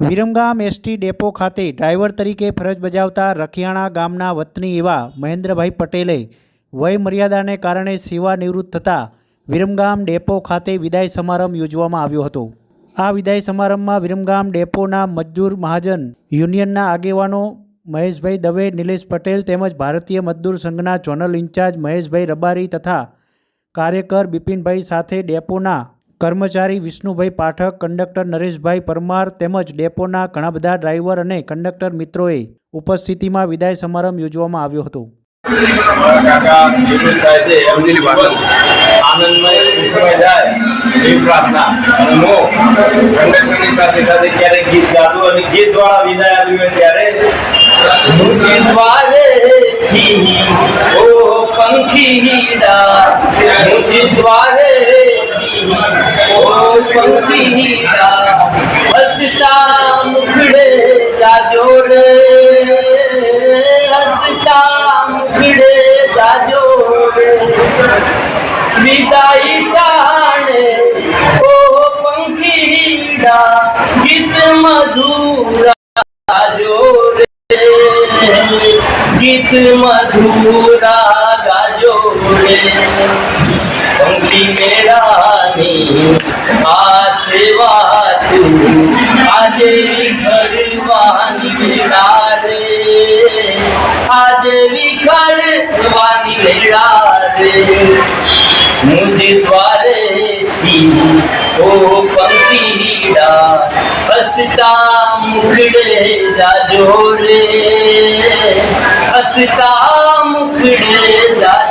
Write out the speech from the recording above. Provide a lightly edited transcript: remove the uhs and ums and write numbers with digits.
Viramgam ST depot ખાતે driver તરીકે ફરજ બજાવતા રખિયાણા ગામના વતની એવા મહેન્દ્રભાઈ પટેલે વય મર્યાદાને કારણે સેવા નિવૃત્ત થતાં વિરમગામ ડેપો ખાતે વિદાય સમારંભ યોજવામાં આવ્યો હતો। આ વિદાય સમારંભમાં વિરમગામ ડેપોના મજદૂર મહાજન યુનિયનના આગેવાનો મહેશભાઈ દવે, નિલેશ પટેલ તેમજ ભારતીય મજદૂર સંઘના ઝોનલ ઇન્ચાર્જ મહેશભાઈ રબારી તથા કાર્યકર બિપિનભાઈ સાથે ડેપોના કર્મચારી વિષ્ણુભાઈ પાઠક, કંડક્ટર નરેશભાઈ પરમાર તેમજ ડેપોના ઘણા બધા ડ્રાઈવર અને કંડક્ટર મિત્રોએ ઉપસ્થિતિમાં વિદાય સમારંભ યોજવામાં આવ્યો હતો। આનંદમય સુખમય જાય એવી પ્રાર્થના અને હું કંડક્ટરની સાથે સાથે ક્યારેક ગીત ગાતું અને ગીત દ્વારા વિદાય આવ્યું ત્યારે મુખી દ્વારેથી ઓ પંખીડા મુખી દ્વારેથી ઓ પંખીડા હસતા મુખડે જાજો રે હસતા મુખડે જાજો રે વિદાય કાણે ઓ પંખીડા ગીત મધુરા ગાજો રે ગીત મધુરા ગાજો રે પંખી મેળાની આ છે વાતું આજે વિખરવાની વેળા રે આજે વિખરવાની વેળા રે मुझे द्वारे थी ओ पंखीड़ा हंसता मुखड़े जाजो रे हंसता मुखड़े जाजो